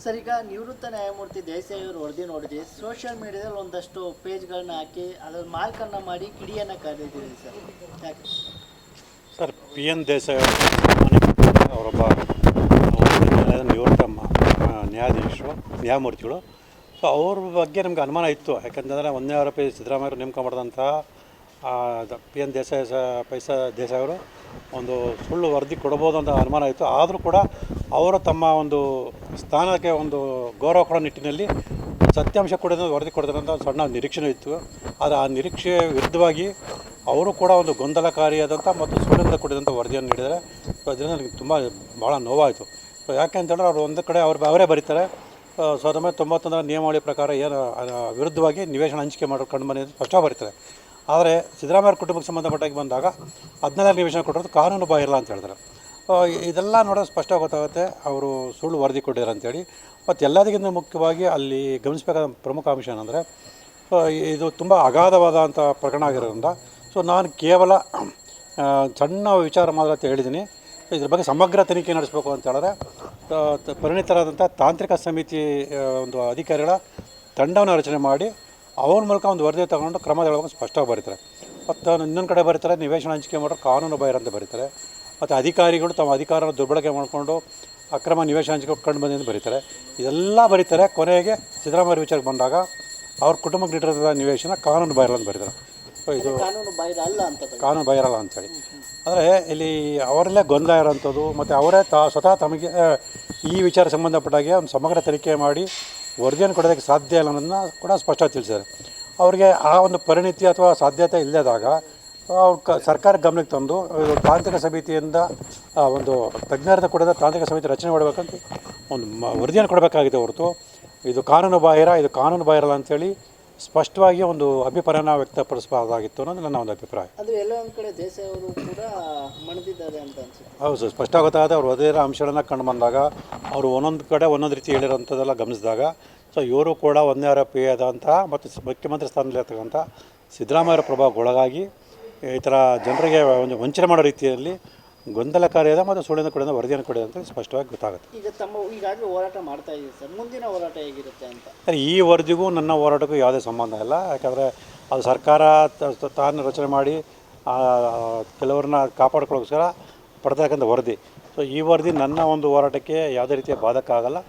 Sir, ಈಗ ನಿವೃತ್ತ ನ್ಯಾಯಮೂರ್ತಿ ದೇಸಾಯಿ ಅವರು ವರದಿ ನೋಡಿದ್ವಿ. ಸೋಷಿಯಲ್ ಮೀಡಿಯಾದಲ್ಲಿ ಒಂದಷ್ಟು ಪೇಜ್ಗಳನ್ನ ಹಾಕಿ ಅದರ ಮಾರ್ಕನ್ನು ಮಾಡಿ ಕಿಡಿಯನ್ನು ಕರೆದಿದ್ದೀರಿ ಸರ್, ಯಾಕೆ ಸರ್? ಪಿ ಎನ್ ದೇಸಾಯಿ ಅವರೊಬ್ಬ ನಿವೃತ್ತ ನ್ಯಾಯಾಧೀಶರು, ನ್ಯಾಯಮೂರ್ತಿಗಳು. ಸೊ ಅವ್ರ ಬಗ್ಗೆ ನಮಗೆ ಅನುಮಾನ ಇತ್ತು. ಯಾಕೆಂತಂದರೆ ಒಂದನೇ ಆರೋಪಿ ಸಿದ್ದರಾಮಯ್ಯವರು ನೇಮಕ ಮಾಡಿದಂಥ ಪಿ ಎನ್ ದೇಸಾಯಿ ಅವರು ಒಂದು ಸುಳ್ಳು ವರದಿ ಕೊಡ್ಬೋದು ಅಂತ ಅನುಮಾನ ಇತ್ತು. ಆದರೂ ಕೂಡ ಅವರು ತಮ್ಮ ಒಂದು ಸ್ಥಾನಕ್ಕೆ ಒಂದು ಗೌರವ ಕೊಡೋ ನಿಟ್ಟಿನಲ್ಲಿ ಸತ್ಯಾಂಶ ವರದಿ ಕೊಡ್ತಾರೆ ಅಂತ ಸಣ್ಣ ನಿರೀಕ್ಷೆ ಇತ್ತು. ಆದರೆ ಆ ನಿರೀಕ್ಷೆ ವಿರುದ್ಧವಾಗಿ ಅವರು ಕೂಡ ಒಂದು ಗೊಂದಲಕಾರಿಯಾದಂಥ ಮತ್ತು ಸುಳ್ಳಿಂದ ಕೂಡಿದಂಥ ವರದಿಯನ್ನು ನೀಡಿದರೆ. ಸೊ ಅದರಿಂದ ನನಗೆ ತುಂಬ ಭಾಳ ನೋವಾಯಿತು. ಸೊ ಯಾಕೆ ಅಂತಂದರೆ ಅವರು ಒಂದು ಕಡೆ ಅವರೇ ಬರೀತಾರೆ 1991 ನಿಯಮಾವಳಿ ಪ್ರಕಾರ ಏನು ವಿರುದ್ಧವಾಗಿ ನಿವೇಶನ ಹಂಚಿಕೆ ಮಾಡೋ ಕಂಡು ಬಂದಿದ್ದು ಸ್ಪಷ್ಟ ಬರೀತಾರೆ. ಆದರೆ ಸಿದ್ದರಾಮಯ್ಯ ಕುಟುಂಬಕ್ಕೆ ಸಂಬಂಧಪಟ್ಟಾಗಿ ಬಂದಾಗ 14 ನಿವೇಶನ ಕೊಟ್ಟಿರೋದು ಕಾನೂನು ಬಾಹಿರ ಅಂತ ಹೇಳ್ತಾರೆ. ಇದೆಲ್ಲ ನೋಡೋದು ಸ್ಪಷ್ಟ ಗೊತ್ತಾಗುತ್ತೆ ಅವರು ಸುಳ್ಳು ವರದಿ ಕೊಟ್ಟಿದ್ದಾರೆ ಅಂತೇಳಿ. ಮತ್ತು ಎಲ್ಲದಕ್ಕಿಂತ ಮುಖ್ಯವಾಗಿ ಅಲ್ಲಿ ಗಮನಿಸಬೇಕಾದ ಪ್ರಮುಖ ಅಂಶ ಏನಂದರೆ, ಇದು ತುಂಬ ಅಗಾಧವಾದಂಥ ಪ್ರಕರಣ ಆಗಿರೋದ್ರಿಂದ ಸೊ ನಾನು ಕೇವಲ ಸಣ್ಣ ವಿಚಾರ ಮಾತ್ರ ಅಂತ ಹೇಳಿದ್ದೀನಿ. ಇದ್ರ ಬಗ್ಗೆ ಸಮಗ್ರ ತನಿಖೆ ನಡೆಸಬೇಕು ಅಂತ ಹೇಳಿದ್ರೆ ಪರಿಣಿತರಾದಂಥ ತಾಂತ್ರಿಕ ಸಮಿತಿ ಒಂದು ಅಧಿಕಾರಿಗಳ ತಂಡವನ್ನು ರಚನೆ ಮಾಡಿ ಅವ್ರ ಮೂಲಕ ಒಂದು ವರದಿ ತಗೊಂಡು ಕ್ರಮ ತಗೊಳ್ಳೋಕೆ ಸ್ಪಷ್ಟವಾಗಿ ಬರೀತಾರೆ. ಮತ್ತು ಇನ್ನೊಂದು ಕಡೆ ಬರೀತಾರೆ ನಿವೇಶನ ಹಂಚಿಕೆ ಮಾಡೋರು ಕಾನೂನು ಬಾಹಿರ ಅಂತ ಬರೀತಾರೆ. ಮತ್ತು ಅಧಿಕಾರಿಗಳು ತಮ್ಮ ಅಧಿಕಾರನ ದುರ್ಬಳಕೆ ಮಾಡಿಕೊಂಡು ಅಕ್ರಮ ನಿವೇಶನ ಹಂಚಿಕೆ ಕಂಡು ಬಂದಿದ್ದು ಬರೀತಾರೆ. ಇದೆಲ್ಲ ಬರೀತಾರೆ. ಕೊನೆಗೆ ಸಿದ್ದರಾಮಯ್ಯ ವಿಚಾರಕ್ಕೆ ಬಂದಾಗ ಅವ್ರ ಕುಟುಂಬಕ್ಕೆ ನೀಡಿರೋ ನಿವೇಶನ ಕಾನೂನು ಬಾಹಿರ ಅಂತ ಬರೀತಾರೆ. ಸೊ ಇದು ಕಾನೂನು ಬಾಹಿರ ಅಲ್ಲ ಅಂತೇಳಿ. ಆದರೆ ಇಲ್ಲಿ ಅವರಲ್ಲೇ ಗೊಂದಲ ಇರೋಂಥದ್ದು. ಮತ್ತು ಅವರೇ ಸ್ವತಃ ತಮಗೆ ಈ ವಿಚಾರ ಸಂಬಂಧಪಟ್ಟಾಗೆ ಒಂದು ಸಮಗ್ರ ತನಿಖೆ ಮಾಡಿ ವರದಿಯನ್ನು ಕೊಡೋದಕ್ಕೆ ಸಾಧ್ಯ ಇಲ್ಲ ಅನ್ನೋದನ್ನ ಕೂಡ ಸ್ಪಷ್ಟ ತಿಳಿಸಿದ್ದಾರೆ. ಅವರಿಗೆ ಆ ಒಂದು ಪರಿಣಿತಿ ಅಥವಾ ಸಾಧ್ಯತೆ ಇಲ್ಲದಾಗ ಅವ್ರು ಸರ್ಕಾರ ಗಮನಕ್ಕೆ ತಂದು ತಾಂತ್ರಿಕ ಸಮಿತಿಯಿಂದ ಒಂದು ತಜ್ಞರದ ಕೂಡ ತಾಂತ್ರಿಕ ಸಮಿತಿ ರಚನೆ ಮಾಡಬೇಕಂತ ಒಂದು ವರದಿಯನ್ನು ಕೊಡಬೇಕಾಗಿದೆ ಹೊರತು ಇದು ಕಾನೂನು ಬಾಹಿರ ಅಂಥೇಳಿ ಸ್ಪಷ್ಟವಾಗಿ ಒಂದು ಅಭಿಪ್ರಾಯನ ವ್ಯಕ್ತಪಡಿಸಬಹುದಾಗಿತ್ತು ಅನ್ನೋದು ನನ್ನ ಒಂದು ಅಭಿಪ್ರಾಯ. ಅಂದರೆ ಎಲ್ಲ ಒಂದು ಕಡೆ ದೇಸಾಯಿ ಅವರು ಕೂಡ ಮಣಿದಿದ್ದಾರೆ ಅಂತ ಅನ್ಸುತ್ತೆ. ಹೌದು ಸರ್, ಸ್ಪಷ್ಟ ಗೊತ್ತಾಗುತ್ತೆ. ಅವರು ಅದೇ ಅಂಶಗಳನ್ನು ಕಂಡು ಬಂದಾಗ ಅವರು ಒಂದೊಂದು ಕಡೆ ಒಂದೊಂದು ರೀತಿ ಹೇಳಿರೋಂಥದ್ದೆಲ್ಲ ಗಮನಿಸಿದಾಗ ಸೊ ಇವರು ಕೂಡ ಒಂದನೇ ಆರೋಪಿಯಾದಂಥ ಮತ್ತು ಮುಖ್ಯಮಂತ್ರಿ ಸ್ಥಾನದಲ್ಲಿರ್ತಕ್ಕಂಥ ಸಿದ್ದರಾಮಯ್ಯ ಪ್ರಭಾವಕ್ಕೊಳಗಾಗಿ ಈ ಥರ ಜನರಿಗೆ ಒಂದು ವಂಚನೆ ಮಾಡೋ ರೀತಿಯಲ್ಲಿ ಗೊಂದಲಕಾರಿಯಾದ ಮತ್ತು ಸುಳ್ಳಿನ ಕಡೆಯಿಂದ ವರದಿಯನ್ನು ಕೊಡಿದೆ ಅಂತ ಸ್ಪಷ್ಟವಾಗಿ ಗೊತ್ತಾಗುತ್ತೆ. ಈಗ ಈಗಾಗಲೇ ಹೋರಾಟ ಮಾಡ್ತಾ ಇದ್ದೀವಿ ಸರ್, ಮುಂದಿನ ಹೋರಾಟ ಹೇಗಿರುತ್ತೆ ಅಂತ? ಈ ವರದಿಗೂ ನನ್ನ ಹೋರಾಟಕ್ಕೂ ಯಾವುದೇ ಸಂಬಂಧ ಇಲ್ಲ. ಯಾಕಂದರೆ ಅದು ಸರ್ಕಾರ ತಾನು ರಚನೆ ಮಾಡಿ ಕೆಲವ್ರನ್ನ ಕಾಪಾಡ್ಕೊಳ್ಳೋಸ್ಕರ ಪಡ್ತಕ್ಕಂಥ ವರದಿ. ಸೊ ಈ ವರದಿ ನನ್ನ ಒಂದು ಹೋರಾಟಕ್ಕೆ ಯಾವುದೇ ರೀತಿಯ ಬಾಧಕ ಆಗಲ್ಲ.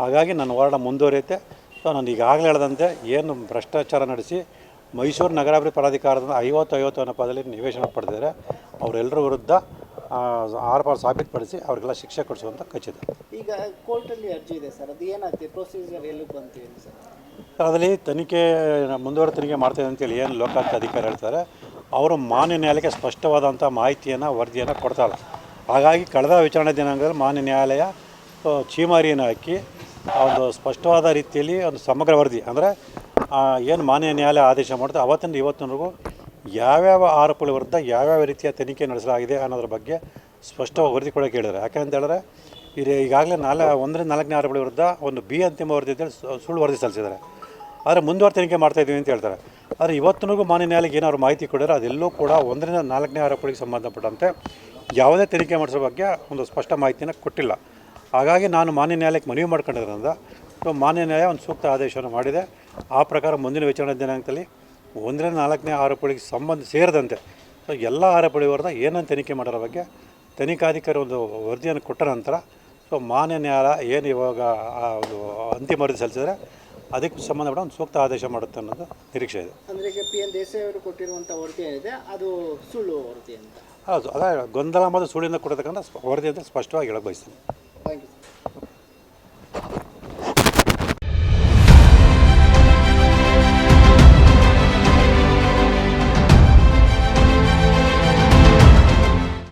ಹಾಗಾಗಿ ನನ್ನ ಹೋರಾಟ ಮುಂದುವರಿಯುತ್ತೆ. ಸೊ ನಾನು ಈಗಾಗಲೇ ಹೇಳಿದಂತೆ ಏನು ಭ್ರಷ್ಟಾಚಾರ ನಡೆಸಿ ಮೈಸೂರು ನಗರಾಭಿವೃದ್ಧಿ ಪ್ರಾಧಿಕಾರದಿಂದ 50 ಅನುಪಾತದಲ್ಲಿ ನಿವೇಶನ ಪಡೆದಿದ್ದಾರೆ ಅವರೆಲ್ಲರ ವಿರುದ್ಧ ಆರೋಪ ಸಾಬೀತುಪಡಿಸಿ ಅವರಿಗೆಲ್ಲ ಶಿಕ್ಷೆ ಕೊಡಿಸುವಂಥ ಖಚಿತ. ಈಗ ಕೋರ್ಟಲ್ಲಿ ಅರ್ಜಿ ಇದೆ ಸರ್, ಅದು ಏನಾಗ್ತದೆ, ಪ್ರೊಸೀಜರ್ ಎಲ್ಲಿ ಬಂತೀವಿ ಸರ್? ಅದರಲ್ಲಿ ತನಿಖೆ ಮುಂದುವರೆದ ತನಿಖೆ ಮಾಡ್ತಾಯಿದೆ ಅಂತೇಳಿ ಏನು ಲೋಕಾಯುಕ್ತ ಅಧಿಕಾರಿ ಹೇಳ್ತಾರೆ, ಅವರು ಮಾನ್ಯ ನ್ಯಾಯಾಲಯಕ್ಕೆ ಸ್ಪಷ್ಟವಾದಂಥ ಮಾಹಿತಿಯನ್ನು ವರದಿಯನ್ನು ಕೊಡ್ತಾಯಿಲ್ಲ. ಹಾಗಾಗಿ ಕಳೆದ ವಿಚಾರಣೆ ದಿನಾಂಕದಲ್ಲಿ ಮಾನ್ಯ ನ್ಯಾಯಾಲಯ ಚೀಮಾರಿಯನ್ನು ಹಾಕಿ ಒಂದು ಸ್ಪಷ್ಟವಾದ ರೀತಿಯಲ್ಲಿ ಒಂದು ಸಮಗ್ರ ವರದಿ ಅಂದರೆ ಏನು ಮಾನ್ಯ ನ್ಯಾಯಾಲಯ ಆದೇಶ ಮಾಡುತ್ತೆ ಅವತ್ತಿಂದ ಇವತ್ತಿನವರೆಗೂ ಯಾವ್ಯಾವ ಆರೋಪಗಳ ವಿರುದ್ಧ ಯಾವ್ಯಾವ ರೀತಿಯ ತನಿಖೆ ನಡೆಸಲಾಗಿದೆ ಅನ್ನೋದ್ರ ಬಗ್ಗೆ ಸ್ಪಷ್ಟವಾಗಿ ವರದಿ ಕೊಡೋಕೆ ಹೇಳಿದ್ದಾರೆ. ಯಾಕೆಂತ ಹೇಳಿದ್ರೆ ಈಗಾಗಲೇ 1ರಿಂದ 4ನೇ ಆರೋಪಗಳ ವಿರುದ್ಧ ಒಂದು ಅಂತಿಮ ವರದಿ ಅಂತೇಳಿ ಸುಳ್ಳು ವರದಿ ಸಲ್ಲಿಸಿದ್ದಾರೆ. ಆದರೆ ಮುಂದುವರೆದ ತನಿಖೆ ಮಾಡ್ತಾಯಿದ್ದೀವಿ ಅಂತ ಹೇಳ್ತಾರೆ. ಆದರೆ ಇವತ್ತಿನವರೆಗೂ ಮಾನ್ಯ ನ್ಯಾಯಾಲಯಕ್ಕೆ ಏನಾದ್ರು ಮಾಹಿತಿ ಕೊಡಿದ್ರೆ ಅದೆಲ್ಲೂ ಕೂಡ 1ರಿಂದ 4ನೇ ಆರೋಪಗಳಿಗೆ ಸಂಬಂಧಪಟ್ಟಂತೆ ಯಾವುದೇ ತನಿಖೆ ಮಾಡಿಸೋ ಬಗ್ಗೆ ಒಂದು ಸ್ಪಷ್ಟ ಮಾಹಿತಿಯನ್ನು ಕೊಟ್ಟಿಲ್ಲ. ಹಾಗಾಗಿ ನಾನು ಮಾನ್ಯ ನ್ಯಾಯಾಲಯಕ್ಕೆ ಮನವಿ ಮಾಡ್ಕೊಂಡಿರೋದ್ರಿಂದ ಮಾನ್ಯ ನ್ಯಾಯ ಒಂದು ಸೂಕ್ತ ಆದೇಶವನ್ನು ಮಾಡಿದೆ. ಆ ಪ್ರಕಾರ ಮುಂದಿನ ವಿಚಾರಣೆ ದಿನಾಂಕದಲ್ಲಿ 1ರಿಂದ 4ನೇ ಆರೋಪಗಳಿಗೆ ಸೇರಿದಂತೆ ಸೊ ಎಲ್ಲ ಆರೋಪಗಳ ವಿರುದ್ಧ ಏನನ್ನು ತನಿಖೆ ಮಾಡೋರ ಬಗ್ಗೆ ತನಿಖಾಧಿಕಾರಿ ಒಂದು ವರದಿಯನ್ನು ಕೊಟ್ಟ ನಂತರ ಸೊ ಮಾನ್ಯ ನ್ಯಾಯಾಲಯ ಏನು ಇವಾಗ ಒಂದು ಅಂತಿಮ ವರದಿ ಸಲ್ಲಿಸಿದರೆ ಅದಕ್ಕೆ ಸಂಬಂಧಪಟ್ಟ ಒಂದು ಸೂಕ್ತ ಆದೇಶ ಮಾಡುತ್ತೆ ಅನ್ನೋದು ನಿರೀಕ್ಷೆ ಇದೆ. ಅಂದರೆ ಈಗ ಪಿ ಎನ್ ದೇಸಾಯಿ ಅವರು ಕೊಟ್ಟಿರುವಂಥ ವರದಿ ಏನಿದೆ ಅದು ಸುಳ್ಳು ವರದಿ ಅಂತ? ಹೌದು, ಅದೇ ಗೊಂದಲ ಮತ್ತು ಸುಳ್ಳಿಂದ ಕೊಡತಕ್ಕಂಥ ವರದಿ ಅಂತ ಸ್ಪಷ್ಟವಾಗಿ ಹೇಳಕ್ಕೆ ಬಯಸ್ತೀನಿ.